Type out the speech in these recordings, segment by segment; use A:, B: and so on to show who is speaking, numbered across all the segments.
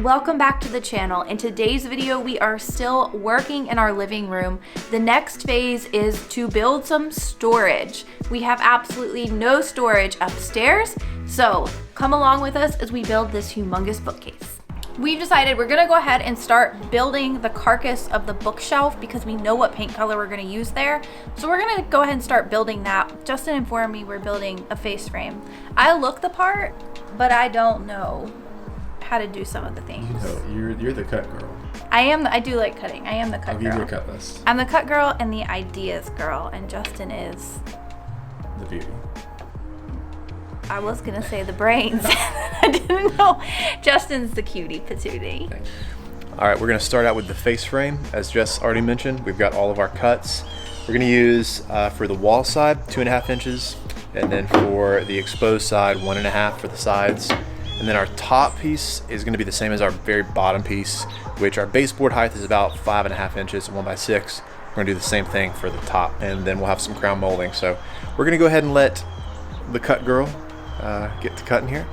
A: Welcome back to the channel. In today's video, we are still working in our living room. The next phase is to build some storage. We have absolutely no storage upstairs, so come along with us as we build this humongous bookcase. We've decided we're gonna go ahead and start building the carcass of the bookshelf because we know what paint color we're gonna use there. So we're gonna go ahead and start building that. Justin informed me we're building a face frame. I look the part, but I don't know how to do some of the things.
B: You know, you're the cut girl.
A: I do like cutting. I am the cut girl.
B: I'll give you a cut list.
A: I'm the cut girl and the ideas girl, and Justin is
B: the beauty.
A: I was gonna say the brains. I didn't know. Justin's the cutie patootie.
B: All right, we're gonna start out with the face frame. As Jess already mentioned, we've got all of our cuts. We're gonna use, for the wall side, 2.5 inches, and then for the exposed side, 1.5 for the sides. And then our top piece is gonna be the same as our very bottom piece, which our baseboard height is about 5.5 inches, 1x6. We're gonna do the same thing for the top, and then we'll have some crown molding. So we're gonna go ahead and let the cut girl get to cutting here,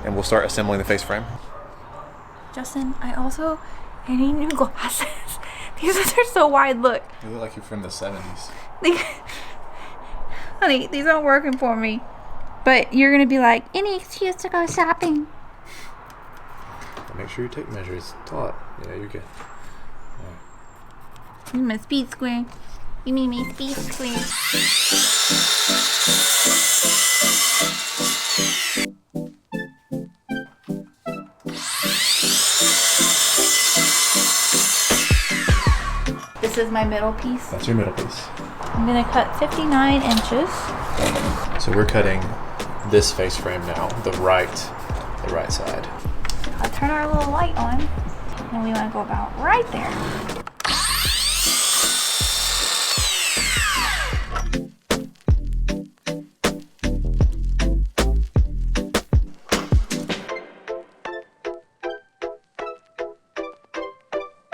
B: and we'll start assembling the face frame.
A: Justin, I need new glasses. These are so wide, look.
B: You look like you're from the 70s.
A: Honey, these aren't working for me. But you're gonna be like, any excuse to go shopping.
B: Make sure you take measures. Taut. Yeah, you're good.
A: You mean my speed square? You mean my speed square? This is my middle piece.
B: That's your middle piece.
A: I'm gonna cut 59 inches.
B: So we're cutting this face frame now, the right side.
A: I'll turn our little light on, and we want to go about right there.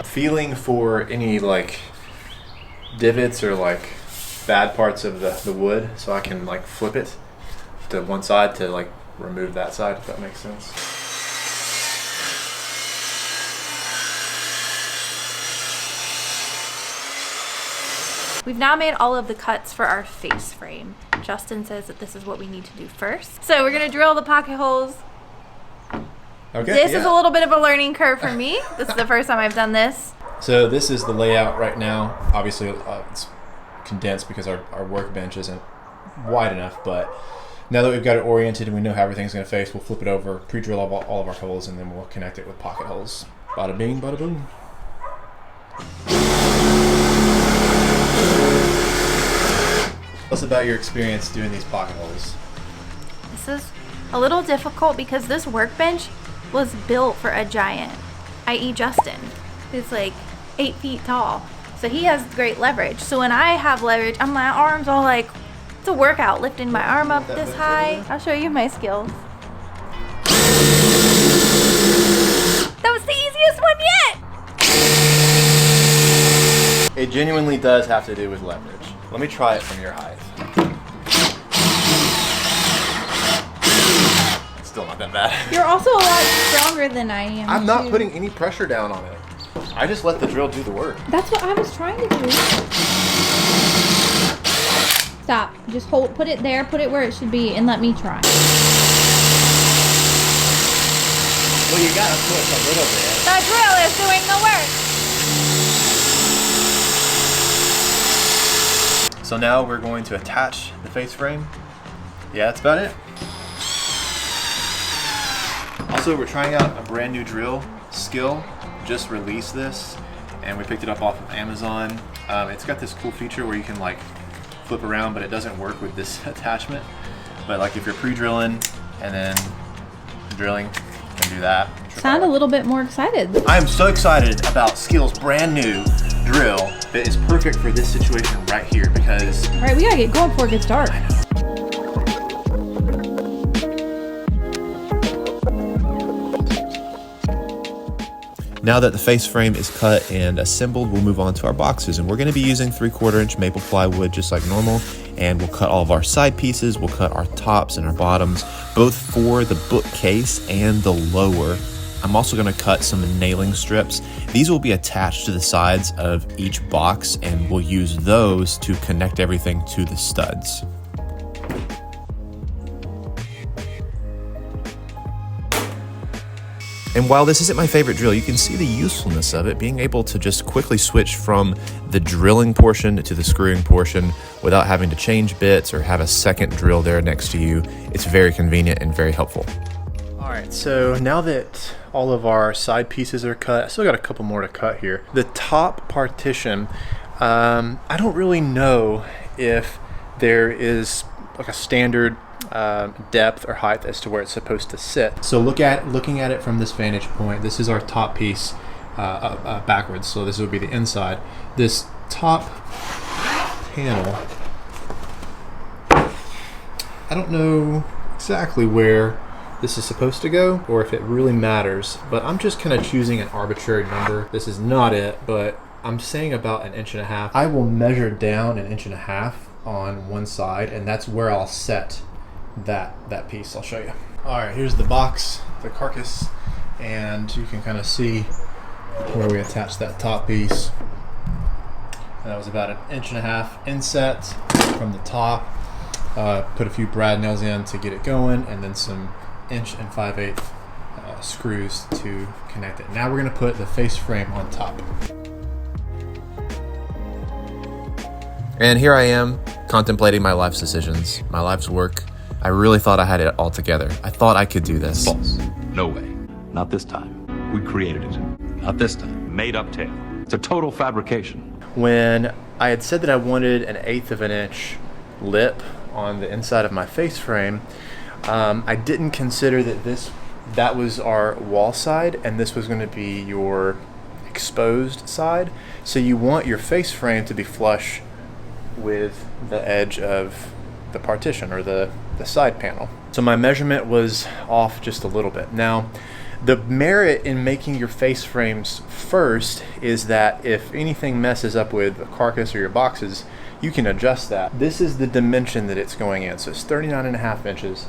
B: Feeling for any like divots or like bad parts of the wood, so I can like flip it to one side to like remove that side, if that makes sense.
A: We've now made all of the cuts for our face frame. Justin says that this is what we need to do first. So we're gonna drill the pocket holes.
B: Okay.
A: This is a little bit of a learning curve for me. This is the first time I've done this.
B: So this is the layout right now. Obviously it's condensed because our workbench isn't wide enough, but now that we've got it oriented and we know how everything's going to face, we'll flip it over, pre-drill all of our holes, and then we'll connect it with pocket holes. Bada bing, bada boom. Tell us about your experience doing these pocket holes.
A: This is a little difficult because this workbench was built for a giant, i.e. Justin, who's like 8 feet tall. So he has great leverage. So when I have leverage, my arms all like, it's a workout lifting my arm up this high. I'll show you my skills. That was the easiest one yet!
B: It genuinely does have to do with leverage. Let me try it from your height. It's still not that bad.
A: You're also a lot stronger than I am.
B: I'm not putting any pressure down on it. I just let the drill do the work.
A: That's what I was trying to do. Stop. Just put it there, put it where it should be, and let me try.
B: Well, you gotta push a little bit.
A: The drill is doing the work.
B: So now we're going to attach the face frame. Yeah, that's about it. Also, we're trying out a brand new drill, Skill. Just released this, and we picked it up off of Amazon. It's got this cool feature where you can like flip around, but it doesn't work with this attachment. But like if you're pre-drilling and then drilling, you can do that.
A: Sound a little bit more excited.
B: I am so excited about Skill's brand new drill that is perfect for this situation right here because...
A: All right, we gotta get going before it gets dark.
B: Now that the face frame is cut and assembled, we'll move on to our boxes, and we're going to be using 3/4 inch maple plywood just like normal, and we'll cut all of our side pieces, we'll cut our tops and our bottoms, both for the bookcase and the lower
C: I'm also going to cut some nailing strips. These will be attached to the sides of each box, and we'll use those to connect everything to the studs. And while this isn't my favorite drill, you can see the usefulness of it, being able to just quickly switch from the drilling portion to the screwing portion without having to change bits or have a second drill there next to you. It's very convenient and very helpful.
B: All right, so now that all of our side pieces are cut, I still got a couple more to cut here. The top partition, I don't really know if there is like a standard depth or height as to where it's supposed to sit. So looking at it from this vantage point, this is our top piece backwards. So this would be the inside. This top panel, I don't know exactly where this is supposed to go or if it really matters, but I'm just kind of choosing an arbitrary number. This is not it, but I'm saying about 1.5 inches. I will measure down 1.5 inches on one side, and that's where I'll set that piece. I'll show you. All right, here's the box, the carcass, and you can kind of see where we attached that top piece. And that was about 1.5 inches inset from the top. Put a few brad nails in to get it going, and then some 1 5/8 screws to connect it. Now we're going to put the face frame on top.
C: And here I am, contemplating my life's decisions, my life's work. I really thought I had it all together. I thought I could do this.
D: False. No way. Not this time. We created it. Not this time. Made up tale. It's a total fabrication.
B: When I had said that I wanted 1/8 of an inch lip on the inside of my face frame, I didn't consider that was our wall side, and this was going to be your exposed side. So you want your face frame to be flush with the edge of the partition or the side panel. So my measurement was off just a little bit. Now, the merit in making your face frames first is that if anything messes up with the carcass or your boxes, you can adjust that. This is the dimension that it's going in. So it's 39.5 inches.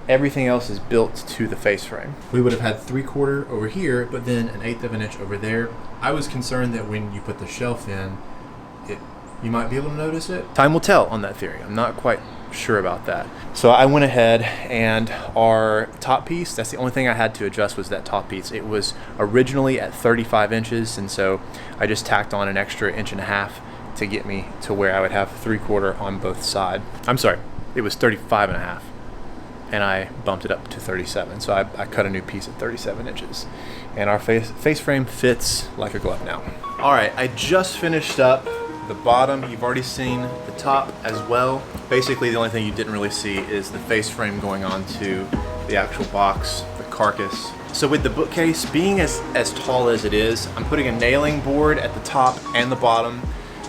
B: Everything else is built to the face frame. We would have had 3/4 over here, but then 1/8 of an inch over there. I was concerned that when you put the shelf in, you might be able to notice it. Time will tell on that theory. I'm not quite sure about that. So I went ahead, and our top piece, that's the only thing I had to adjust, was that top piece. It was originally at 35 inches, and so I just tacked on an extra 1.5 inches to get me to where I would have 3/4 on both sides. I'm sorry, it was 35.5, and I bumped it up to 37. So I cut a new piece at 37 inches. And our face frame fits like a glove now. All right, I just finished up the bottom. You've already seen the top as well. Basically, the only thing you didn't really see is the face frame going on to the actual box, the carcass. So with the bookcase being as tall as it is, I'm putting a nailing board at the top and the bottom,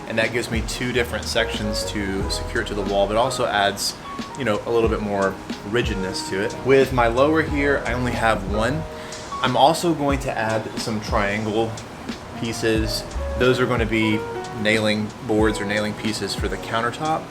B: and that gives me 2 different sections to secure it to the wall, but also adds, you know, a little bit more rigidness to it. With my lower here, I only have 1. I'm also going to add some triangle pieces. Those are going to be nailing boards or nailing pieces for the countertop.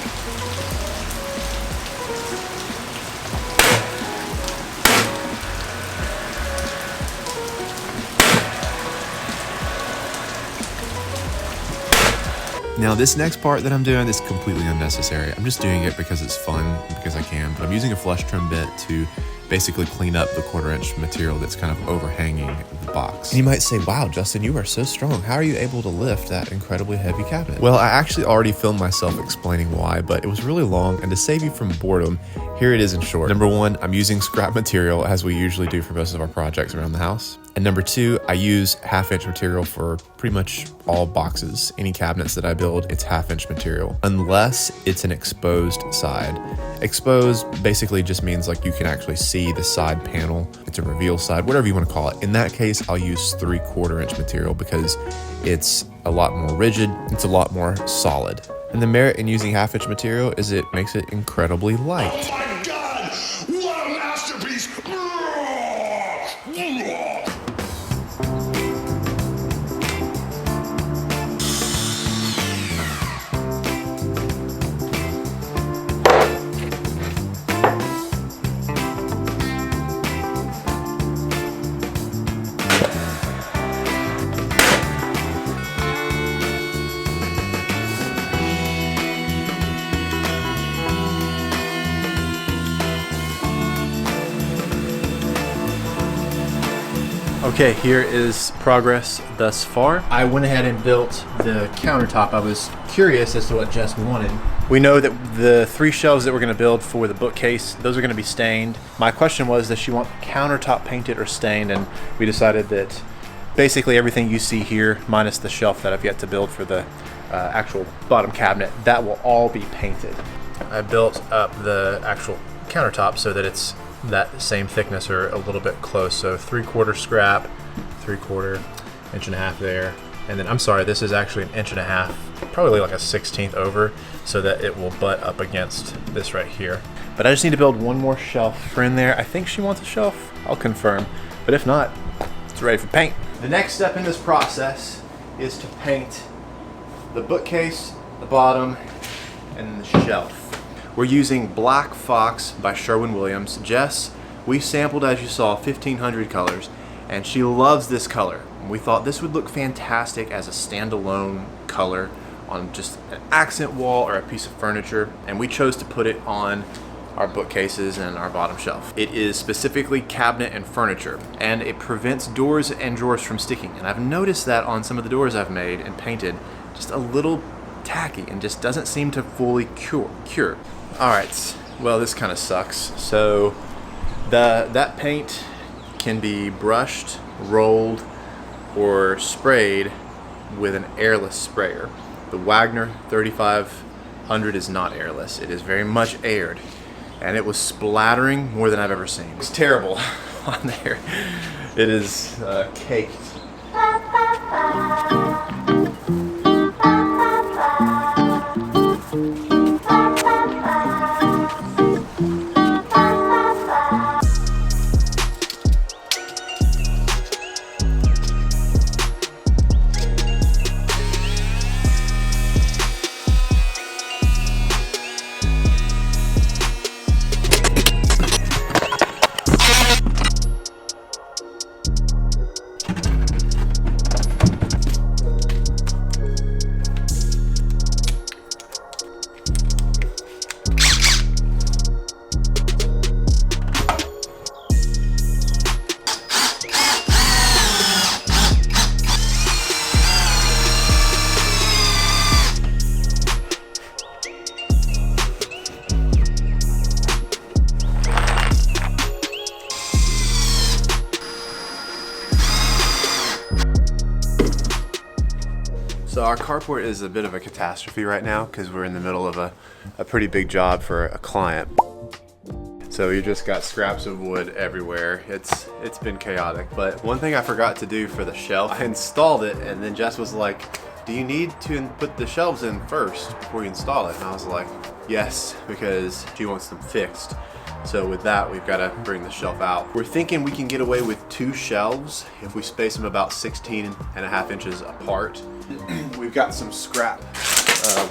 C: Now this next part that I'm doing is completely unnecessary. I'm just doing it because it's fun and because I can, but I'm using a flush trim bit to basically clean up the 1/4 inch material that's kind of overhanging the box. And you might say, wow, Justin, you are so strong. How are you able to lift that incredibly heavy cabinet? Well, I actually already filmed myself explaining why, but it was really long, and to save you from boredom, here it is in short. Number 1, I'm using scrap material as we usually do for most of our projects around the house. And number 2, I use 1/2 inch material for pretty much all boxes. Any cabinets that I build, it's 1/2 inch material, unless it's an exposed side. Exposed basically just means like you can actually see the side panel. It's a reveal side, whatever you want to call it. In that case, I'll use 3/4 inch material because it's a lot more rigid. It's a lot more solid. And the merit in using 1/2 inch material is it makes it incredibly light.
E: Oh my God! What a masterpiece!
B: Okay, here is progress thus far. I went ahead and built the countertop. I was curious as to what Jess wanted. We know that the 3 shelves that we're gonna build for the bookcase, those are gonna be stained. My question was, does she want countertop painted or stained? And we decided that basically everything you see here, minus the shelf that I've yet to build for the actual bottom cabinet, that will all be painted. I built up the actual countertop so that it's that same thickness or a little bit close. So 3/4 scrap, 3/4, 1.5 inch there. And then, I'm sorry, this is actually 1.5 inch, probably like a 1/16 over, so that it will butt up against this right here. But I just need to build one more shelf for in there. I think she wants a shelf, I'll confirm. But if not, it's ready for paint. The next step in this process is to paint the bookcase, the bottom, and the shelf. We're using Black Fox by Sherwin-Williams. Jess, we sampled, as you saw, 1,500 colors, and she loves this color. We thought this would look fantastic as a standalone color on just an accent wall or a piece of furniture, and we chose to put it on our bookcases and our bottom shelf. It is specifically cabinet and furniture, and it prevents doors and drawers from sticking. And I've noticed that on some of the doors I've made and painted, just a little tacky and just doesn't seem to fully cure. All right, well, this kind of sucks. So that paint can be brushed, rolled, or sprayed with an airless sprayer. The Wagner 3500 is not airless. It is very much aired, and it was splattering more than I've ever seen. It's terrible on there. It is caked. So our carport is a bit of a catastrophe right now because we're in the middle of a pretty big job for a client. So you just got scraps of wood everywhere. It's been chaotic. But one thing I forgot to do for the shelf, I installed it, and then Jess was like, do you need to put the shelves in first before you install it? And I was like, yes, because she wants them fixed. So with that, we've got to bring the shelf out. We're thinking we can get away with 2 shelves if we space them about 16.5 inches apart. We've got some scrap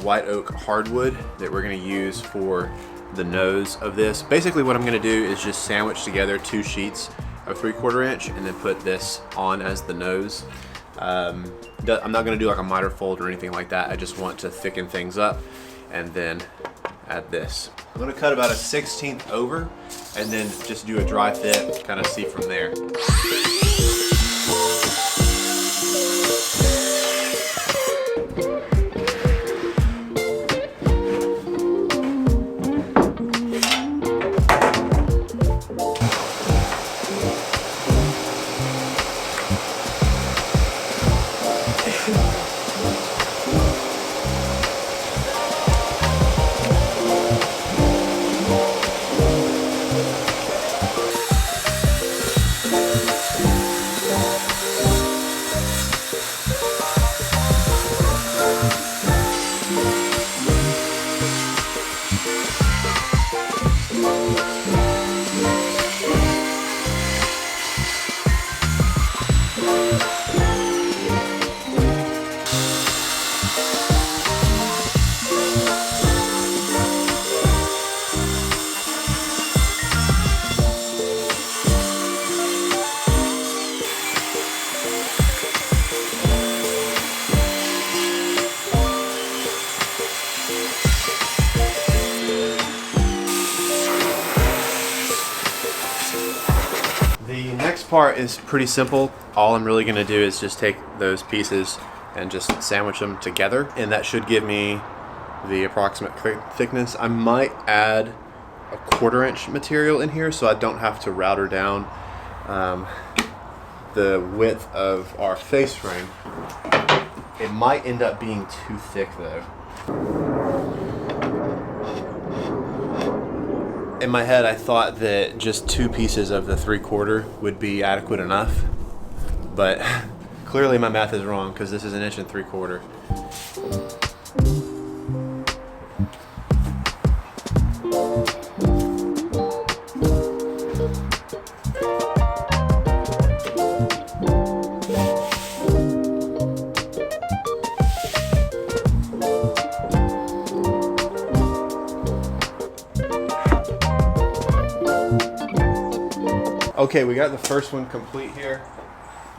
B: white oak hardwood that we're going to use for the nose of this. Basically what I'm going to do is just sandwich together 2 sheets of 3/4 inch and then put this on as the nose. I'm not going to do like a miter fold or anything like that. I just want to thicken things up and then add this. I'm going to cut about a 1/16 over and then just do a dry fit, kind of see from there. part is pretty simple. All I'm really gonna do is just take those pieces and just sandwich them together, and that should give me the approximate thickness. I might add a 1/4 inch material in here so I don't have to router down the width of our face frame. It might end up being too thick though. In my head, I thought that just 2 pieces of the 3/4 would be adequate enough, but clearly my math is wrong because this is 1 3/4 inches. Okay, we got the first one complete here.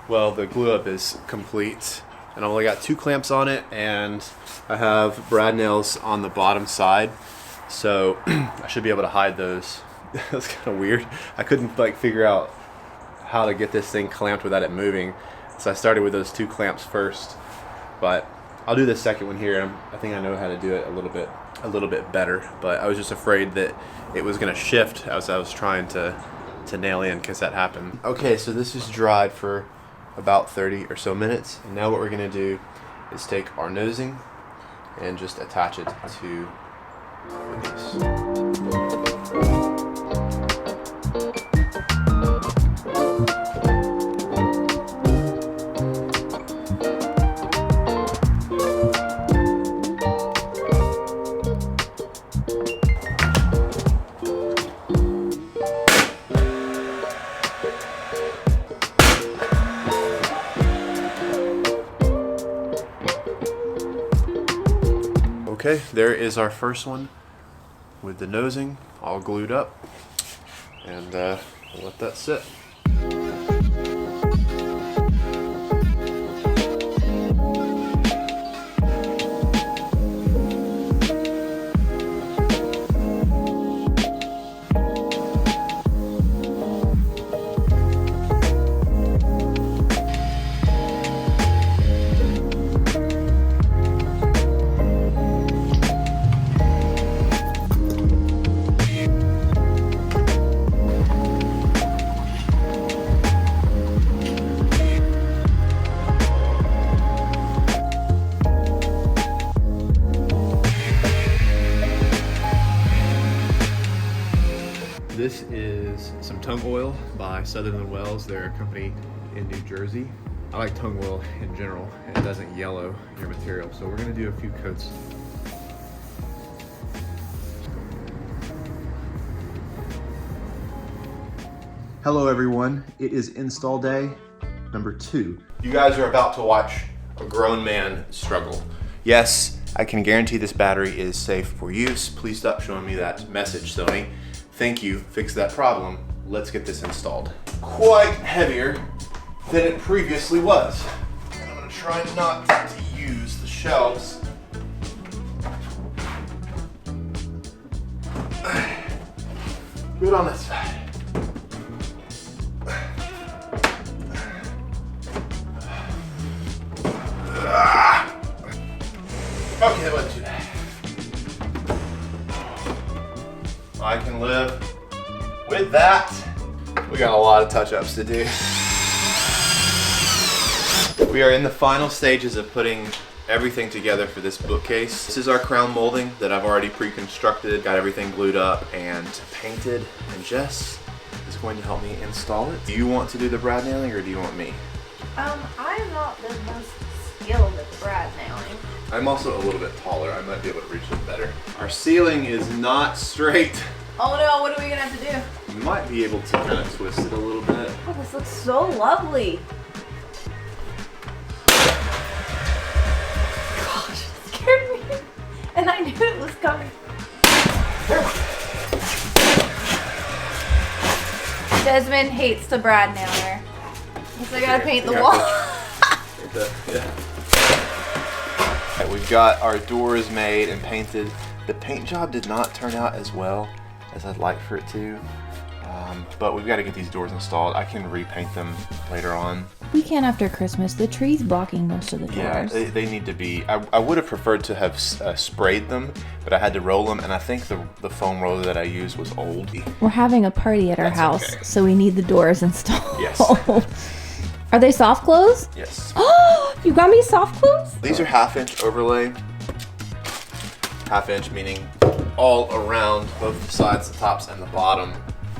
B: Well, the glue up is complete, and I only got 2 clamps on it, and I have brad nails on the bottom side, so I should be able to hide those. That's kind of weird. I couldn't like figure out how to get this thing clamped without it moving, so I started with those 2 clamps first. But I'll do the second one here, and I think I know how to do it a little bit better. But I was just afraid that it was going to shift as I was trying to nail in, because that happened. Okay, so this is dried for about 30 or so minutes, and now what we're going to do is take our nosing and just attach it to this. Okay, there is our first one with the nosing all glued up, and we'll let that sit. This is some tung oil by Southern Wells. They're a company in New Jersey. I like tung oil in general. It doesn't yellow your material. So we're gonna do a few coats. Hello everyone, it is install day number 2. You guys are about to watch a grown man struggle. Yes, I can guarantee this battery is safe for use. Please stop showing me that message, Sony. Thank you, fix that problem. Let's get this installed. Quite heavier than it previously was. And I'm gonna try not to use the shelves. Good on this side. Okay, that wasn't too bad. I can live with that. We got a lot of touch-ups to do. We are in the final stages of putting everything together for this bookcase. This is our crown molding that I've already pre-constructed, got everything glued up and painted, and Jess is going to help me install it. Do you want to do the brad nailing or do you want me?
A: I'm not the most skilled at brad nailing.
B: I'm also a little bit taller. I might be able to reach it better. Our ceiling is not straight.
A: Oh no, what are we gonna have to do?
B: You might be able to kind of twist it a little bit.
A: Oh, this looks so lovely. Gosh, it scared me. And I knew it was coming. Desmond hates the brad nailer. So I gotta paint the wall.
B: Yeah. Right, we've got our doors made and painted. The paint job did not turn out as well as I'd like for it to. But we've got to get these doors installed. I can repaint them later on.
A: We can after Christmas. The tree's blocking most of the doors.
B: Yeah, they need to be. I would have preferred to have sprayed them, but I had to roll them, and I think the foam roller that I used was old.
A: We're having a party at our house,
B: okay.
A: so we need the doors installed.
B: Yes.
A: Are they soft close?
B: Yes.
A: Oh, you got me soft close?
B: These are 1/2-inch overlay. 1/2 inch meaning all around both the sides, the tops, and the bottom.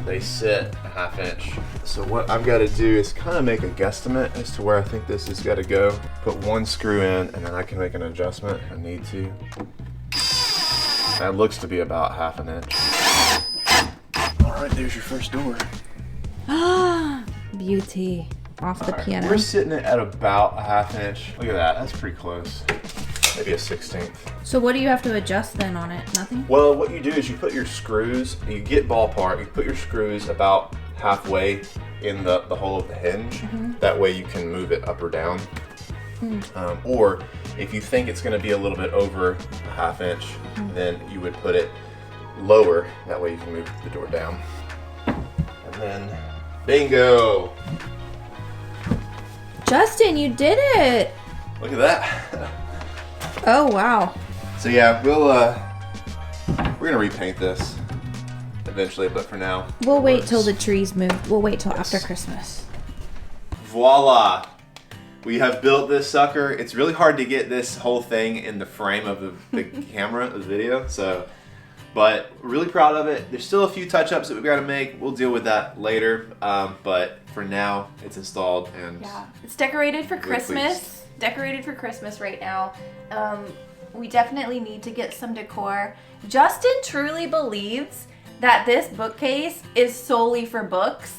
B: They sit 1/2 inch. So what I've got to do is kind of make a guesstimate as to where I think this has got to go. Put one screw in, and then I can make an adjustment if I need to. That looks to be about 1/2 inch. All right, there's your first door.
A: Beauty. Off the piano.
B: We're sitting at about 1/2 inch. Look at that, that's pretty close. Maybe a 1/16.
A: So what do you have to adjust then on it? Nothing?
B: Well, what you do is you put your screws, you get ballpark, you put your screws about halfway in the hole of the hinge.
A: Mm-hmm.
B: That way you can move it up or down. Or if you think it's going to be a little bit over 1/2 inch, then you would put it lower. That way you can move the door down. And then, bingo!
A: Justin, you did it!
B: Look at that.
A: Oh, wow.
B: So yeah, we're gonna repaint this eventually, but for now,
A: We'll
B: it
A: wait
B: works.
A: till the trees move. We'll wait till after Christmas.
B: Voila! We have built this sucker. It's really hard to get this whole thing in the frame of the camera, the video. So, but we're really proud of it. There's still a few touch-ups that we've got to make. We'll deal with that later. But for now, it's installed and
A: Yeah, it's decorated for
B: Really
A: Christmas.
B: pleased.
A: Decorated for Christmas right now. We definitely need to get some decor. Justin truly believes that this bookcase is solely for books.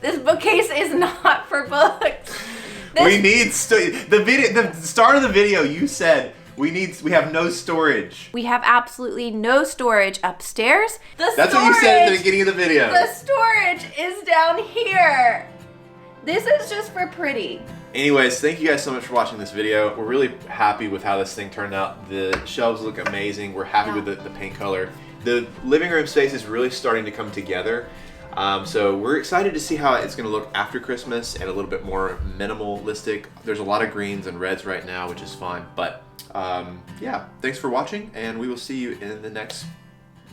A: This bookcase is not for books.
B: we need the start of the video. You said we have no storage.
A: We have absolutely no storage upstairs.
B: That's what you said at the beginning of the video.
A: The storage is down here. This is just for pretty.
B: Anyways, thank you guys so much for watching this video. We're really happy with how this thing turned out. The shelves look amazing. We're happy with the paint color. The living room space is really starting to come together. So we're excited to see how it's going to look after Christmas and a little bit more minimalistic. There's a lot of greens and reds right now, which is fine. But yeah, thanks for watching, and we will see you in the next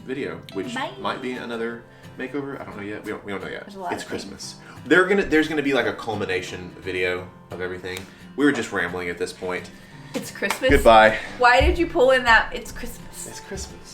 B: video, which
A: Bye.
B: might be another makeover. I don't know yet. We don't know yet.
A: There's a lot
B: It's
A: of
B: Christmas. There's gonna be like a culmination video of everything. We were just rambling at this point.
A: It's Christmas.
B: Goodbye.
A: Why did you pull in that? It's Christmas.
B: It's Christmas.